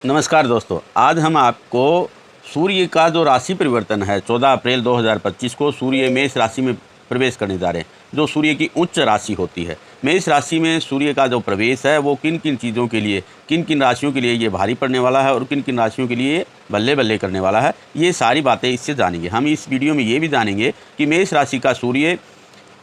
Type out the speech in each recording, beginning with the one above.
नमस्कार दोस्तों, आज हम आपको सूर्य का जो राशि परिवर्तन है 14 अप्रैल 2025 को सूर्य मेष राशि में प्रवेश करने जा रहे हैं, जो सूर्य की उच्च राशि होती है। मेष राशि में सूर्य का जो प्रवेश है वो किन किन चीज़ों के लिए, किन किन राशियों के लिए ये भारी पड़ने वाला है और किन किन राशियों के लिए बल्ले बल्ले करने वाला है, ये सारी बातें इससे जानेंगे। हम इस वीडियो में ये भी जानेंगे कि मेष राशि का सूर्य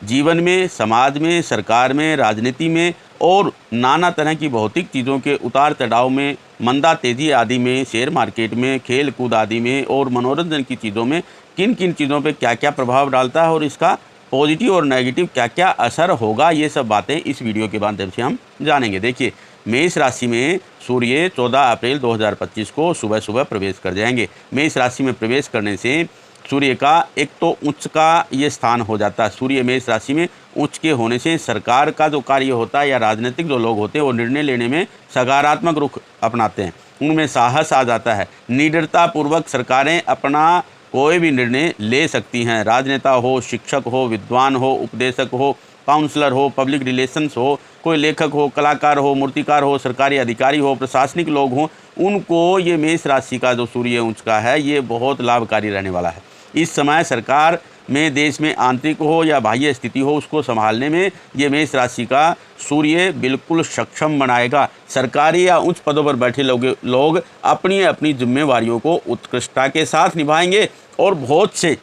जीवन में, समाज में, सरकार में, राजनीति में और नाना तरह की भौतिक चीज़ों के उतार चढ़ाव में, मंदा तेज़ी आदि में, शेयर मार्केट में, खेल कूद आदि में और मनोरंजन की चीज़ों में किन किन चीज़ों पे क्या क्या प्रभाव डालता है और इसका पॉजिटिव और नेगेटिव क्या क्या असर होगा, ये सब बातें इस वीडियो के माध्यम से हम जानेंगे। देखिए, मेष राशि में सूर्य 14 अप्रैल 2025 को सुबह सुबह प्रवेश कर जाएंगे। मेष राशि में प्रवेश करने से सूर्य का एक तो उच्च का ये स्थान हो जाता है। सूर्य मेष राशि में उच्च के होने से सरकार का जो कार्य होता है या राजनीतिक जो लोग होते हैं वो निर्णय लेने में सकारात्मक रुख अपनाते हैं, उनमें साहस आ जाता है। निडरतापूर्वक सरकारें अपना कोई भी निर्णय ले सकती हैं। राजनेता हो, शिक्षक हो, विद्वान हो, उपदेशक हो, काउंसलर हो, पब्लिक रिलेशंस हो, कोई लेखक हो, कलाकार हो, मूर्तिकार हो, सरकारी अधिकारी हो, प्रशासनिक लोग हों, उनको ये मेष राशि का जो सूर्य उच्च का है ये बहुत लाभकारी रहने वाला है। इस समय सरकार में, देश में आंतरिक हो या बाह्य स्थिति हो, उसको संभालने में ये मेष राशि का सूर्य बिल्कुल सक्षम बनाएगा। सरकारी या उच्च पदों पर बैठे लोग अपनी अपनी जिम्मेवारियों को उत्कृष्टता के साथ निभाएंगे और बहुत से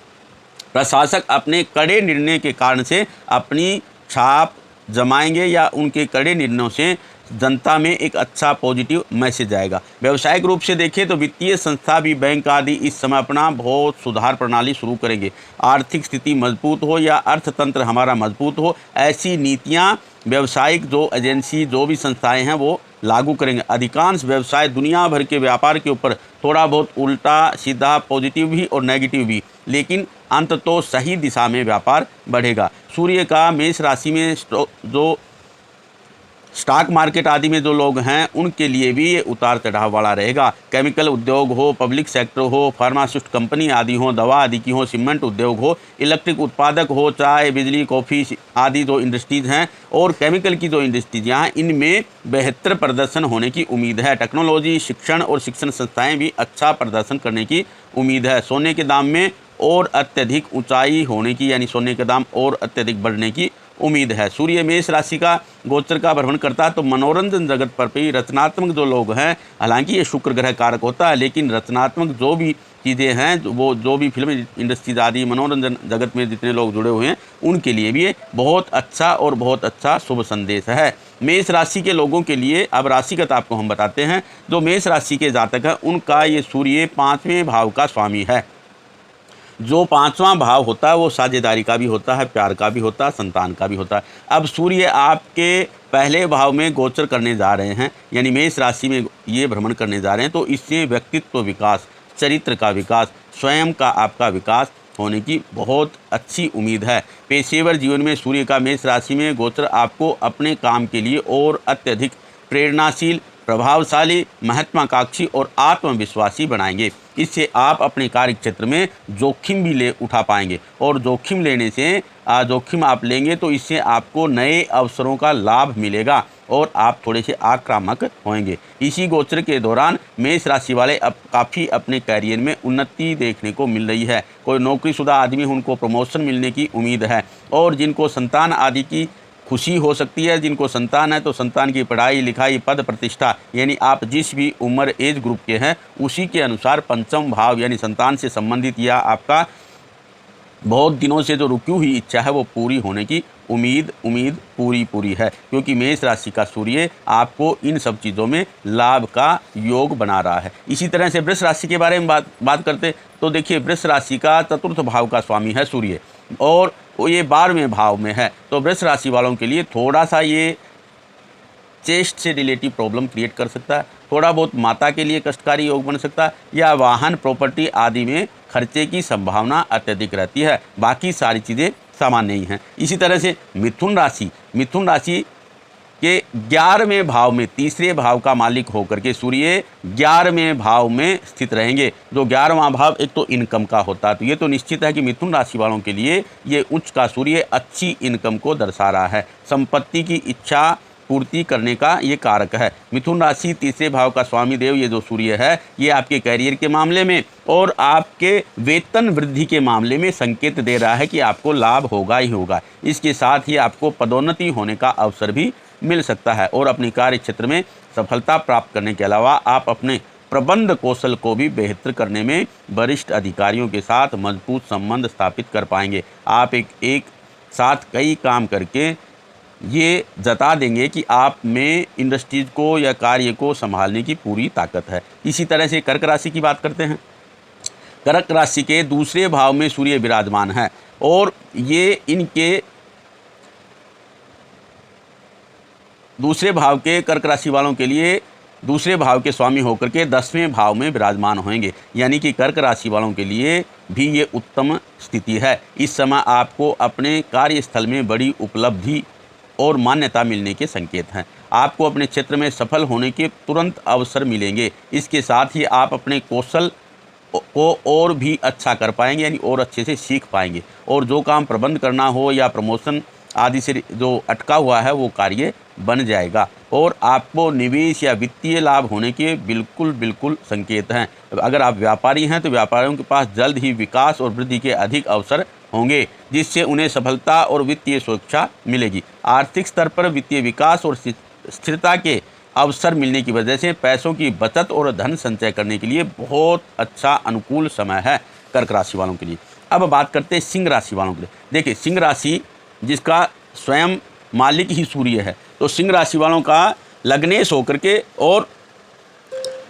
प्रशासक अपने कड़े निर्णय के कारण से अपनी छाप जमाएंगे या उनके कड़े निर्णयों से जनता में एक अच्छा पॉजिटिव मैसेज आएगा। व्यावसायिक रूप से देखें तो वित्तीय संस्था भी, बैंक आदि इस समय अपना बहुत सुधार प्रणाली शुरू करेंगे। आर्थिक स्थिति मजबूत हो या अर्थतंत्र हमारा मजबूत हो, ऐसी नीतियां व्यावसायिक जो एजेंसी, जो भी संस्थाएं हैं वो लागू करेंगे। अधिकांश व्यवसाय दुनिया भर के व्यापार के ऊपर थोड़ा बहुत उल्टा सीधा, पॉजिटिव भी और नेगेटिव भी, लेकिन अंत तो सही दिशा में व्यापार बढ़ेगा। सूर्य का मेष राशि में जो स्टॉक मार्केट आदि में जो लोग हैं उनके लिए भी ये उतार चढ़ाव वाला रहेगा। केमिकल उद्योग हो, पब्लिक सेक्टर हो, फार्मास्यूटिकल कंपनी आदि हो, दवा आदि की हो, सीमेंट उद्योग हो, इलेक्ट्रिक उत्पादक हो, चाय, बिजली, कॉफ़ी आदि जो इंडस्ट्रीज़ हैं और केमिकल की जो इंडस्ट्रीज हैं, इनमें बेहतर प्रदर्शन होने की उम्मीद है। टेक्नोलॉजी, शिक्षण और शिक्षण संस्थाएँ भी अच्छा प्रदर्शन करने की उम्मीद है। सोने के दाम में और अत्यधिक ऊंचाई होने की, यानी सोने के दाम और अत्यधिक बढ़ने की उम्मीद है। सूर्य मेष राशि का गोचर का भ्रमण करता है तो मनोरंजन जगत पर भी रचनात्मक जो लोग हैं, हालांकि ये शुक्र ग्रह कारक होता है, लेकिन रचनात्मक जो भी चीज़ें हैं, वो जो भी फिल्म इंडस्ट्रीज आदि मनोरंजन जगत में जितने लोग जुड़े हुए हैं उनके लिए भी ये बहुत अच्छा और बहुत अच्छा शुभ संदेश है। मेष राशि के लोगों के लिए अब राशिगत आपको हम बताते हैं। जो मेष राशि के जातक हैं उनका ये सूर्य 5वें भाव का स्वामी है। जो 5वां भाव होता है वो साझेदारी का भी होता है, प्यार का भी होता है, संतान का भी होता है। अब सूर्य आपके पहले भाव में गोचर करने जा रहे हैं, यानी मेष राशि में ये भ्रमण करने जा रहे हैं, तो इससे व्यक्तित्व विकास, चरित्र का विकास, स्वयं का आपका विकास होने की बहुत अच्छी उम्मीद है। पेशेवर जीवन में सूर्य का मेष राशि में गोचर आपको अपने काम के लिए और अत्यधिक प्रेरणाशील, प्रभावशाली, महत्वाकांक्षी और आत्मविश्वासी बनाएंगे। इससे आप अपने कार्य क्षेत्र में जोखिम भी उठा पाएंगे और जोखिम लेने से जोखिम आप लेंगे तो इससे आपको नए अवसरों का लाभ मिलेगा और आप थोड़े से आक्रामक होंगे। इसी गोचर के दौरान मेष राशि वाले अब काफ़ी अपने कैरियर में उन्नति देखने को मिल रही है। कोई नौकरीशुदा आदमी, उनको प्रमोशन मिलने की उम्मीद है और जिनको संतान आदि की खुशी हो सकती है, जिनको संतान है तो संतान की पढ़ाई लिखाई, पद प्रतिष्ठा, यानी आप जिस भी उम्र एज ग्रुप के हैं उसी के अनुसार पंचम भाव यानी संतान से संबंधित या आपका बहुत दिनों से जो रुकी हुई इच्छा है वो पूरी होने की उम्मीद पूरी है, क्योंकि मेष राशि का सूर्य आपको इन सब चीज़ों में लाभ का योग बना रहा है। इसी तरह से वृष राशि के बारे में बात करते तो देखिए, वृष राशि का चतुर्थ भाव का स्वामी है सूर्य और ये 12वें भाव में है। तो वृष राशि वालों के लिए थोड़ा सा ये चेस्ट से रिलेटिव प्रॉब्लम क्रिएट कर सकता है, थोड़ा बहुत माता के लिए कष्टकारी योग बन सकता है या वाहन, प्रॉपर्टी आदि में खर्चे की संभावना अत्यधिक रहती है। बाकी सारी चीज़ें सामान्य ही हैं। इसी तरह से मिथुन राशि के 11वें भाव में, तीसरे भाव का मालिक होकर के सूर्य 11वें भाव में स्थित रहेंगे। जो 11वां भाव एक तो इनकम का होता है, तो ये तो निश्चित है कि मिथुन राशि वालों के लिए ये उच्च का सूर्य अच्छी इनकम को दर्शा रहा है। संपत्ति की इच्छा पूर्ति करने का ये कारक है। मिथुन राशि तीसरे भाव का स्वामी देव ये जो सूर्य है, ये आपके कैरियर के मामले में और आपके वेतन वृद्धि के मामले में संकेत दे रहा है कि आपको लाभ होगा ही होगा। इसके साथ ही आपको पदोन्नति होने का अवसर भी मिल सकता है और अपने कार्य क्षेत्र में सफलता प्राप्त करने के अलावा आप अपने प्रबंध कौशल को भी बेहतर करने में वरिष्ठ अधिकारियों के साथ मजबूत संबंध स्थापित कर पाएंगे। आप एक साथ कई काम करके ये जता देंगे कि आप में इंडस्ट्रीज को या कार्य को संभालने की पूरी ताकत है। इसी तरह से कर्क राशि की बात करते हैं। कर्क राशि के दूसरे भाव में सूर्य विराजमान है और ये इनके दूसरे भाव के कर्क राशि वालों के लिए दूसरे भाव के स्वामी होकर के 10वें भाव में विराजमान होंगे, यानी कि कर्क राशि वालों के लिए भी ये उत्तम स्थिति है। इस समय आपको अपने कार्यस्थल में बड़ी उपलब्धि और मान्यता मिलने के संकेत हैं। आपको अपने क्षेत्र में सफल होने के तुरंत अवसर मिलेंगे। इसके साथ ही आप अपने कौशल को और भी अच्छा कर पाएंगे, यानी और अच्छे से सीख पाएंगे और जो काम प्रबंध करना हो या प्रमोशन आदि से जो अटका हुआ है वो कार्य बन जाएगा और आपको निवेश या वित्तीय लाभ होने के बिल्कुल संकेत हैं। अगर आप व्यापारी हैं तो व्यापारियों के पास जल्द ही विकास और वृद्धि के अधिक अवसर होंगे, जिससे उन्हें सफलता और वित्तीय सुरक्षा मिलेगी। आर्थिक स्तर पर वित्तीय विकास और स्थिरता के अवसर मिलने की वजह से पैसों की बचत और धन संचय करने के लिए बहुत अच्छा अनुकूल समय है कर्क राशि वालों के लिए। अब बात करते हैं सिंह राशि वालों के लिए। देखिए, सिंह राशि जिसका स्वयं मालिक ही सूर्य है, तो सिंह राशि वालों का लग्नेश होकर के और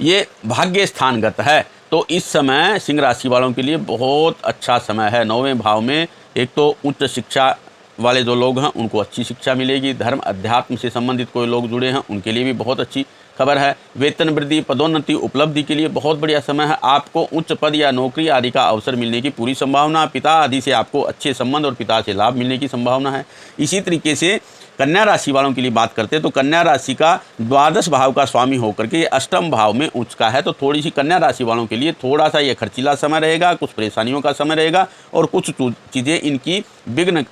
ये भाग्य स्थानगत है, तो इस समय सिंह राशि वालों के लिए बहुत अच्छा समय है। 9वें भाव में एक तो उच्च शिक्षा वाले जो लोग हैं उनको अच्छी शिक्षा मिलेगी। धर्म अध्यात्म से संबंधित कोई लोग जुड़े हैं उनके लिए भी बहुत अच्छी खबर है। वेतन वृद्धि, पदोन्नति, उपलब्धि के लिए बहुत बढ़िया समय है। आपको उच्च पद या नौकरी आदि का अवसर मिलने की पूरी संभावना। पिता आदि से आपको अच्छे संबंध और पिता से लाभ मिलने की संभावना है। इसी तरीके से कन्या राशि वालों के लिए बात करते हैं तो कन्या राशि का द्वादश भाव का स्वामी होकर के ये अष्टम भाव में उच्च का है, तो थोड़ी सी कन्या राशि वालों के लिए थोड़ा सा ये खर्चीला समय रहेगा, कुछ परेशानियों का समय रहेगा और कुछ चीज़ें इनकी विघ्न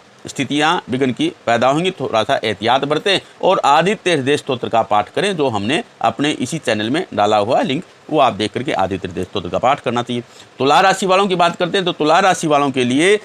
की पैदा होंगी। थोड़ा सा एहतियात बरतें और आदित्य हृदय स्तोत्र का पाठ करें, जो हमने अपने इसी चैनल में डाला हुआ है लिंक, वो आप देख करके आदित्य हृदय स्तोत्र का पाठ करना चाहिए। तुला राशि वालों की बात करते हैं तो तुला राशि वालों के लिए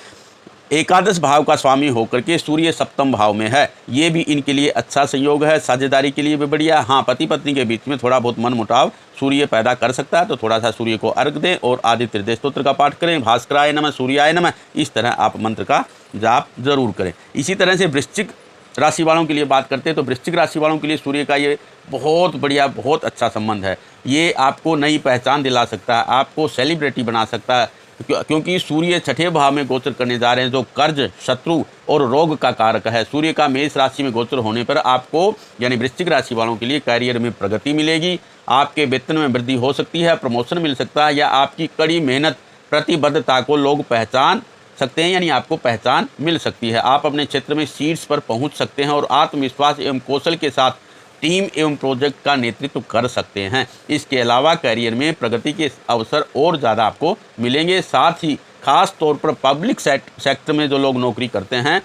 एकादश भाव का स्वामी होकर के सूर्य सप्तम भाव में है। ये भी इनके लिए अच्छा संयोग है। साझेदारी के लिए भी बढ़िया। हाँ, पति पत्नी के बीच में थोड़ा बहुत मनमुटाव सूर्य पैदा कर सकता है, तो थोड़ा सा सूर्य को अर्घ दें और आदित्य हृदय स्तोत्र का पाठ करें। भास्कराय नमः, सूर्याय नमः, इस तरह आप मंत्र का जाप जरूर करें। इसी तरह से वृश्चिक राशि वालों के लिए बात करते हैं तो वृश्चिक राशि वालों के लिए सूर्य का ये बहुत बढ़िया, बहुत अच्छा संबंध है। ये आपको नई पहचान दिला सकता है, आपको सेलिब्रिटी बना सकता है, क्योंकि सूर्य छठे भाव में गोचर करने जा रहे हैं, जो कर्ज, शत्रु और रोग का कारक है। सूर्य का मेष राशि में गोचर होने पर आपको यानी वृश्चिक राशि वालों के लिए कैरियर में प्रगति मिलेगी। आपके वेतन में वृद्धि हो सकती है, प्रमोशन मिल सकता है या आपकी कड़ी मेहनत, प्रतिबद्धता को लोग पहचान सकते हैं, यानी आपको पहचान मिल सकती है। आप अपने क्षेत्र में शीर्ष पर पहुंच सकते हैं और आत्मविश्वास एवं कौशल के साथ टीम एवं प्रोजेक्ट का नेतृत्व कर सकते हैं। इसके अलावा करियर में प्रगति के अवसर और ज़्यादा आपको मिलेंगे। साथ ही खास तौर पर पब्लिक सेक्टर में जो लोग नौकरी करते हैं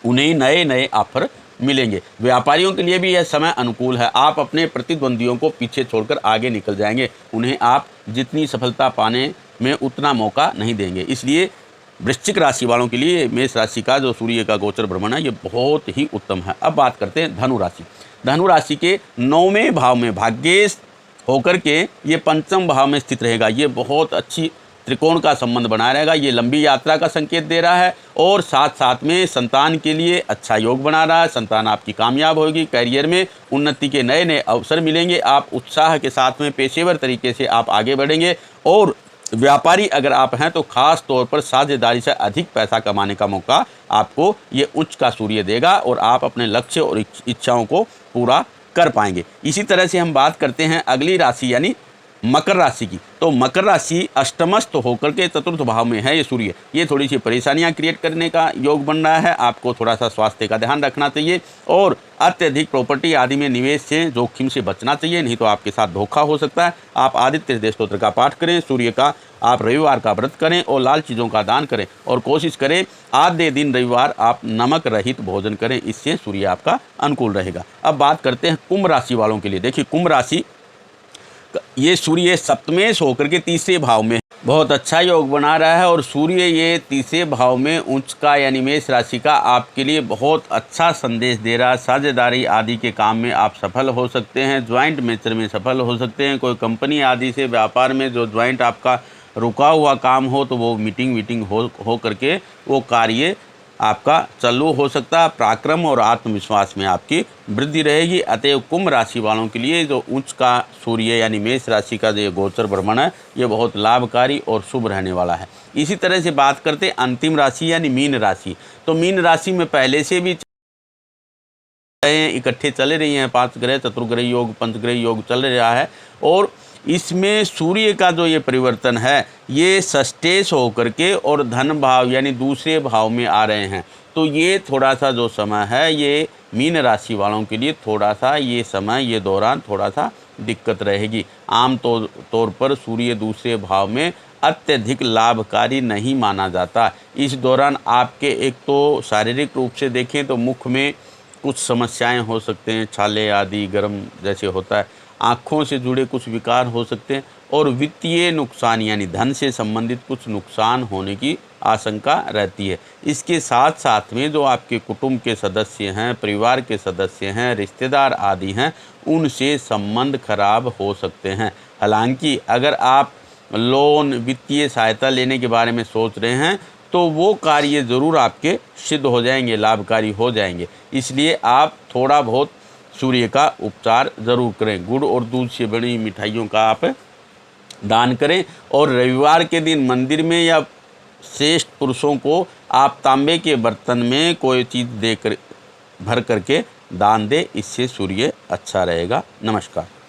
उन्हें नए नए ऑफर मिलेंगे। व्यापारियों के लिए भी यह समय अनुकूल है। आप अपने प्रतिद्वंदियों को पीछे छोड़कर आगे निकल जाएंगे। उन्हें आप जितनी सफलता पाने में उतना मौका नहीं देंगे। इसलिए वृश्चिक राशि वालों के लिए मेष राशि का जो सूर्य का गोचर भ्रमण है ये बहुत ही उत्तम है। अब बात करते हैं धनु राशि। धनु राशि के 9वें भाव में भाग्येश होकर के ये पंचम भाव में स्थित रहेगा। ये बहुत अच्छी त्रिकोण का संबंध बनाया रहेगा। ये लंबी यात्रा का संकेत दे रहा है और साथ साथ में संतान के लिए अच्छा योग बना रहा है। संतान आपकी कामयाब होगी। कैरियर में उन्नति के नए नए अवसर मिलेंगे। आप उत्साह के साथ में पेशेवर तरीके से आप आगे बढ़ेंगे और व्यापारी अगर आप हैं तो खास तौर पर साझेदारी से अधिक पैसा कमाने का मौका आपको ये उच्च का सूर्य देगा और आप अपने लक्ष्य और इच्छाओं को पूरा कर पाएंगे। इसी तरह से हम बात करते हैं अगली राशि यानी मकर राशि की, तो मकर राशि अष्टमस्थ होकर के चतुर्थ भाव में है ये सूर्य। ये थोड़ी सी परेशानियां क्रिएट करने का योग बन रहा है। आपको थोड़ा सा स्वास्थ्य का ध्यान रखना चाहिए और अत्यधिक प्रॉपर्टी आदि में निवेश से जोखिम से बचना चाहिए, नहीं तो आपके साथ धोखा हो सकता है। आप आदित्य हृदय स्तोत्र का पाठ करें, सूर्य का आप रविवार का व्रत करें और लाल चीज़ों का दान करें और कोशिश करें आधे दिन रविवार आप नमक रहित भोजन करें, इससे सूर्य आपका अनुकूल रहेगा। अब बात करते हैं कुंभ राशि वालों के लिए। देखिए कुंभ राशि, ये सूर्य सप्तमेश होकर के तीसरे भाव में बहुत अच्छा योग बना रहा है और सूर्य ये तीसरे भाव में उच्च का यानी मेष राशि का आपके लिए बहुत अच्छा संदेश दे रहा है। साझेदारी आदि के काम में आप सफल हो सकते हैं, ज्वाइंट वेंचर में सफल हो सकते हैं। कोई कंपनी आदि से व्यापार में जो ज्वाइंट आपका रुका हुआ काम हो तो वो मीटिंग हो करके वो कार्य आपका चालू हो सकता है। पराक्रम और आत्मविश्वास में आपकी वृद्धि रहेगी। अतएव कुंभ राशि वालों के लिए जो उच्च का सूर्य यानी मेष राशि का जो गोचर भ्रमण है ये बहुत लाभकारी और शुभ रहने वाला है। इसी तरह से बात करते हैं अंतिम राशि यानी मीन राशि। तो मीन राशि में पहले से भी इकट्ठे चले रही हैं 5 ग्रह, चतुर्ग्रह योग, पंचग्रह योग चल रहा है और इसमें सूर्य का जो ये परिवर्तन है ये षष्ठेश होकर के और धन भाव यानी दूसरे भाव में आ रहे हैं। तो ये थोड़ा सा जो समय है ये मीन राशि वालों के लिए थोड़ा सा ये समय ये दौरान थोड़ा सा दिक्कत रहेगी। आम तौर पर सूर्य दूसरे भाव में अत्यधिक लाभकारी नहीं माना जाता। इस दौरान आपके एक तो शारीरिक रूप से देखें तो मुख में कुछ समस्याएं हो सकते हैं, छाले आदि गर्म जैसे होता है, आँखों से जुड़े कुछ विकार हो सकते हैं और वित्तीय नुकसान यानी धन से संबंधित कुछ नुकसान होने की आशंका रहती है। इसके साथ साथ में जो आपके कुटुंब के सदस्य हैं, परिवार के सदस्य हैं, रिश्तेदार आदि हैं, उनसे संबंध खराब हो सकते हैं। हालांकि अगर आप लोन वित्तीय सहायता लेने के बारे में सोच रहे हैं तो वो कार्य ज़रूर आपके सिद्ध हो जाएंगे, लाभकारी हो जाएंगे। इसलिए आप थोड़ा बहुत सूर्य का उपचार ज़रूर करें। गुड़ और दूध से बनी मिठाइयों का आप दान करें और रविवार के दिन मंदिर में या श्रेष्ठ पुरुषों को आप तांबे के बर्तन में कोई चीज़ देकर भर करके दान दें, इससे सूर्य अच्छा रहेगा। नमस्कार।